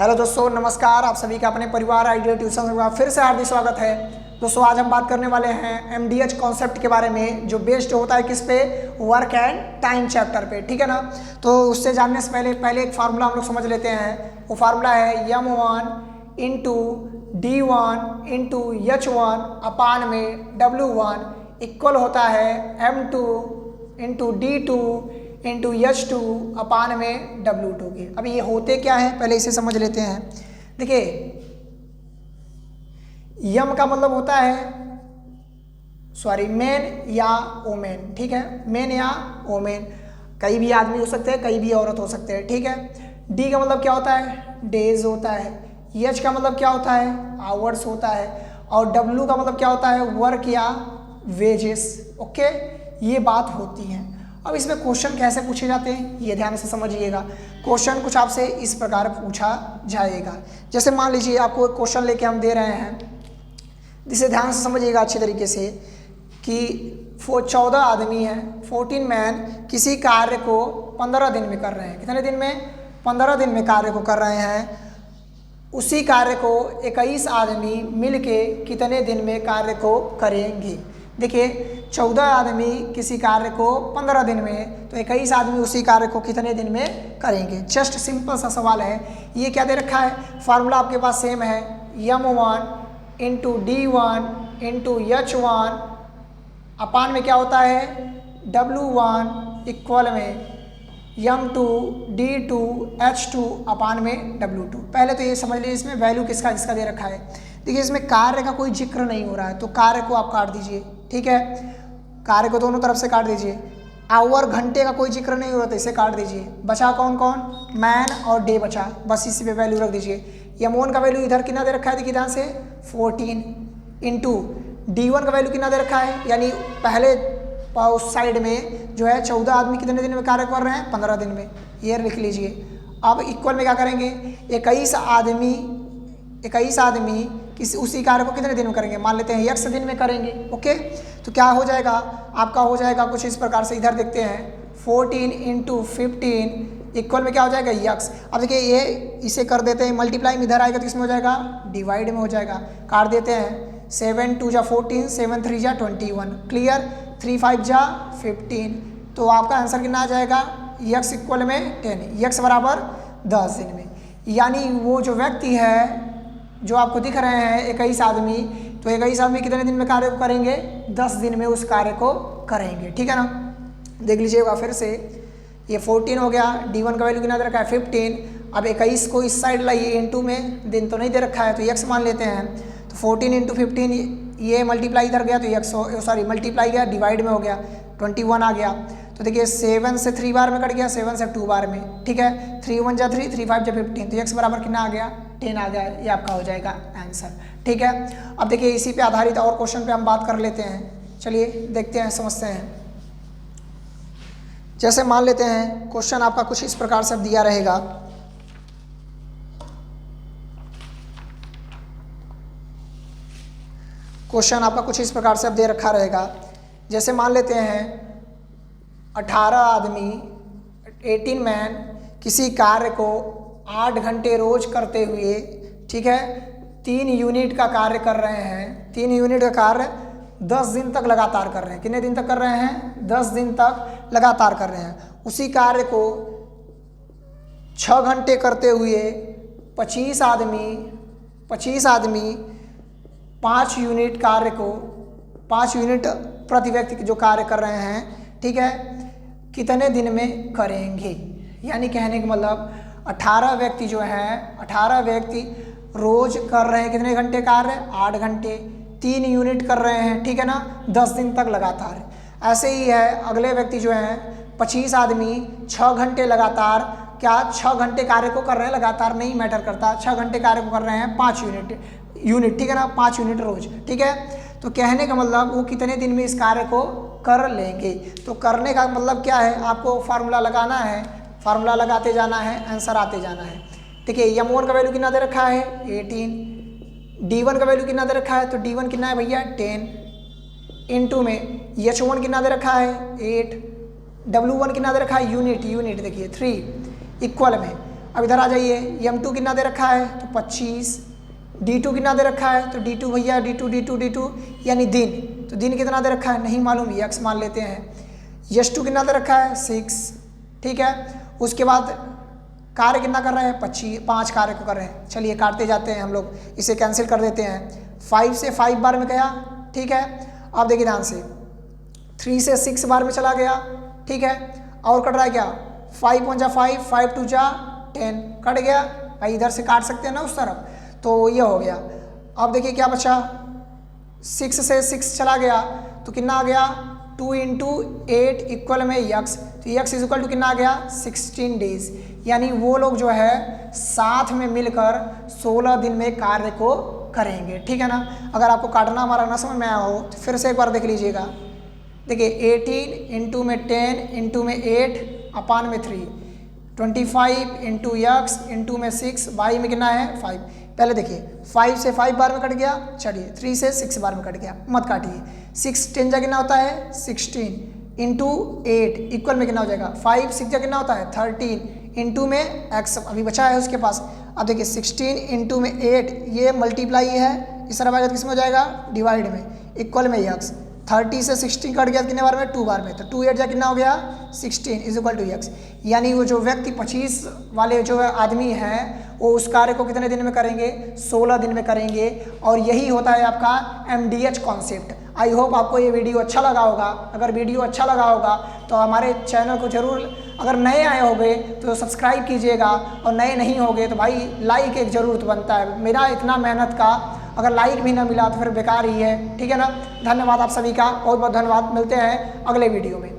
Hello दोस्तों, नमस्कार। आप सभी का अपने परिवार आइडिया ट्यूशन में फिर से हार्दिक स्वागत है। दोस्तों, आज हम बात करने वाले हैं एमडीएच कॉन्सेप्ट के बारे में, जो बेस्ड होता है किस पे, वर्क एंड टाइम चैप्टर पे। ठीक है ना। तो उससे जानने से पहले एक फार्मूला हम लोग समझ लेते हैं। वो फार्मूला है m1 into d1 into h1 अपान में w1 इक्वल होता है m2 into d2 into h2 अपान में w2 के। अब ये होते क्या है, पहले इसे समझ लेते हैं। देखिए, यम का मतलब होता है मेन या ओमेन। ठीक है, मेन या ओमेन, कई भी आदमी हो सकते हैं, कई भी औरत हो सकते हैं। ठीक है। डी का मतलब क्या होता है, डेज होता है। एच का मतलब क्या होता है, आवर्स होता है। और डब्ल्यू का मतलब क्या होता है, वर्क या वेजेस। ओके, ये बात होती है। अब इसमें क्वेश्चन कैसे पूछे जाते हैं, ये ध्यान से समझिएगा। क्वेश्चन कुछ आपसे इस प्रकार पूछा जाएगा। जैसे मान लीजिए आपको एक क्वेश्चन लेके हम दे रहे हैं, जिसे ध्यान से समझिएगा अच्छे तरीके से, कि 14 आदमी हैं, 14 मैन किसी कार्य को 15 दिन में कर रहे हैं। कितने दिन में, 15 दिन में कार्य को कर रहे हैं। उसी कार्य को 21 आदमी मिलके कितने दिन में कार्य को करेंगे। देखिए, 14 आदमी किसी कार्य को 15 दिन में, तो 21 आदमी उसी कार्य को कितने दिन में करेंगे। जस्ट सिंपल सा सवाल है। ये क्या दे रखा है, फार्मूला आपके पास सेम है, m1 into d1 into h1 अपान में क्या होता है, w1 इक्वल में m2 d2 h2 अपान में w2। पहले तो ये समझ लीजिए इसमें वैल्यू किसका दे रखा है। देखिए, इसमें कार्य का कोई जिक्र नहीं हो रहा है, तो कार्य को आप काट दीजिए। ठीक है, कार्य को दोनों तरफ से काट दीजिए। आवर घंटे का कोई जिक्र नहीं हो रहा, तो इसे काट दीजिए। बचा कौन कौन, मैन और डे बचा, बस इसी पे वैल्यू रख दीजिए। यमोन का वैल्यू इधर कितना दे रखा है, देखिए ध्यान से, 14 इंटू d1 का वैल्यू कितना दे रखा है, यानी पहले उस साइड में जो है 14 आदमी कितने दिन में कार्य कर रहे हैं, 15 दिन में, ये लिख लीजिए। अब इक्वल में क्या करेंगे, 21 आदमी किसी उसी कार्य को कितने दिन में करेंगे, मान लेते हैं x दिन में करेंगे। ओके, तो क्या हो जाएगा आपका, हो जाएगा कुछ इस प्रकार से। इधर देखते हैं, 14 इंटू 15 इक्वल में क्या हो जाएगा, x। अब देखिए, ये इसे कर देते हैं मल्टीप्लाई में, इधर आएगा तो इसमें हो जाएगा डिवाइड में हो जाएगा। काट देते हैं, 7 2 जा 14, 7 3 जा 21, क्लियर, 3 5 जा 15। तो आपका आंसर कितना आ जाएगा, x इक्वल में 10, x बराबर 10 दिन में। यानी वो जो व्यक्ति है जो आपको दिख रहे हैं 21 आदमी, तो 21 आदमी कितने दिन में कार्य को करेंगे, 10 दिन में उस कार्य को करेंगे। ठीक है ना। देख लीजिएगा फिर से, ये 14 हो गया, d1 का वैल्यू कितना दे रखा है, 15। अब 21 को इस साइड लाइए, इंटू में, दिन तो नहीं दे रखा है, तो x मान लेते हैं। तो 14 इंटू 15, ये मल्टीप्लाई इधर गया तो x मल्टीप्लाई गया, डिवाइड में हो गया, 21 आ गया। तो देखिए, 7 से 3 बार में कट गया, 7 से 2 बार में। ठीक है, 3 1 जा 3, 3 5 जा 15, तो x बराबर कितना आ गया, 10 आ गया। ये आपका हो जाएगा आंसर। ठीक है। अब देखिए, इसी पे आधारित और क्वेश्चन पे हम बात कर लेते हैं। चलिए देखते हैं, समझते हैं। जैसे मान लेते हैं क्वेश्चन आपका कुछ इस प्रकार से दिया रहेगा। क्वेश्चन आपका कुछ इस प्रकार से अब दे रखा रहेगा। जैसे मान लेते हैं 18 आदमी, 18 मैन किसी कार्य को 8 घंटे रोज करते हुए, ठीक है, 3 यूनिट का कार्य कर रहे हैं। 3 यूनिट का कार्य 10 दिन तक लगातार कर रहे हैं। कितने दिन तक कर रहे हैं, 10 दिन तक लगातार कर रहे हैं। उसी कार्य को 6 घंटे करते हुए 25 आदमी 5 यूनिट कार्य को, 5 यूनिट प्रति व्यक्ति जो कार्य कर रहे हैं, ठीक है, कितने दिन में करेंगे। यानी कहने का मतलब 18 व्यक्ति जो हैं, 18 व्यक्ति रोज कर रहे हैं कितने घंटे कार्य, 8 घंटे, 3 यूनिट कर रहे हैं। ठीक है ना, 10 दिन तक लगातार। ऐसे ही है, अगले व्यक्ति जो हैं 25 आदमी 6 घंटे लगातार, क्या 6 घंटे कार्य को कर रहे हैं, लगातार नहीं मैटर करता, 6 घंटे कार्य को कर रहे हैं 5 यूनिट। ठीक है ना, 5 यूनिट रोज। ठीक है, तो कहने का मतलब वो कितने दिन में इस कार्य को कर लेंगे। तो करने का मतलब क्या है, आपको फार्मूला लगाना है, फार्मूला लगाते जाना है, आंसर आते जाना है। देखिए, m1 का वैल्यू कितना दे रखा है, 18, d1 का वैल्यू कितना दे रखा है, तो d1 कितना है भैया, 10, इंटू में h1 कितना दे रखा है, 8, w1 कितना दे रखा है, यूनिट देखिए 3, इक्वल में अब इधर आ जाइए, M2 कितना दे रखा है तो 25, D2 कितना दे रखा है तो D2 भैया D2 यानी दिन, तो दिन कितना दे रखा है नहीं मालूम, x मान लेते हैं। S2 कितना दे रखा है 6, ठीक है। उसके बाद कार्य कितना कर रहे हैं 5 कार्य को कर रहे हैं। चलिए काटते जाते हैं हम लोग, इसे कैंसिल कर देते हैं। 5 से 5 बार में गया, ठीक है। अब देखिए ध्यान से, 3 से 6 बार में चला गया, ठीक है। और कट रहा है क्या 5 1 जा 5, 5 2 जा 10, कट गया भाई। इधर से काट सकते हैं ना उस तरफ, तो ये हो गया। अब देखिए क्या बचा, 6 से 6 चला गया तो कितना आ गया 2 × 8 इक्वल में x, तो x इज इक्वल टू कितना आ गया 16 डेज। यानी वो लोग जो है साथ में मिलकर 16 दिन में कार्य को करेंगे, ठीक है ना। अगर आपको काटना हमारा ना समझ में आया हो तो फिर से एक बार देख लीजिएगा। देखिए 18 × में 10 × में 8 अपान में 3, 25 × x × में 6, y में कितना है 5। पहले देखिए 5 से 5 बार में कट गया, चलिए 3 से 6 बार में कट गया, मत काटिए। 6 10 जा कितना होता है 16 × 8 इक्वल में कितना हो जाएगा 5, 6 जा कितना होता है 13 × में x अभी बचा है उसके पास। अब देखिए 16 × में 8 ये मल्टीप्लाई है, इस तरह आएगा किस में हो जाएगा डिवाइड में, इक्वल में x। 30 से 16 कट गया कितने बार में 2 बार में, तो 2 8 जा कितना हो गया 16 इज इक्वल टू x। यानी वो जो व्यक्ति 25 वाले जो आदमी हैं वो उस कार्य को कितने दिन में करेंगे 16 दिन में करेंगे। और यही होता है आपका MDH कॉन्सेप्ट। आई होप आपको ये वीडियो अच्छा लगा होगा। अगर वीडियो अच्छा लगा होगा तो हमारे चैनल को जरूर, अगर नए आए होंगे तो सब्सक्राइब कीजिएगा, और नए नहीं होंगे तो भाई लाइक एक ज़रूरत बनता है। मेरा इतना मेहनत का अगर लाइक भी ना मिला तो फिर बेकार ही है, ठीक है ना। धन्यवाद आप सभी का, बहुत बहुत धन्यवाद। मिलते हैं अगले वीडियो में।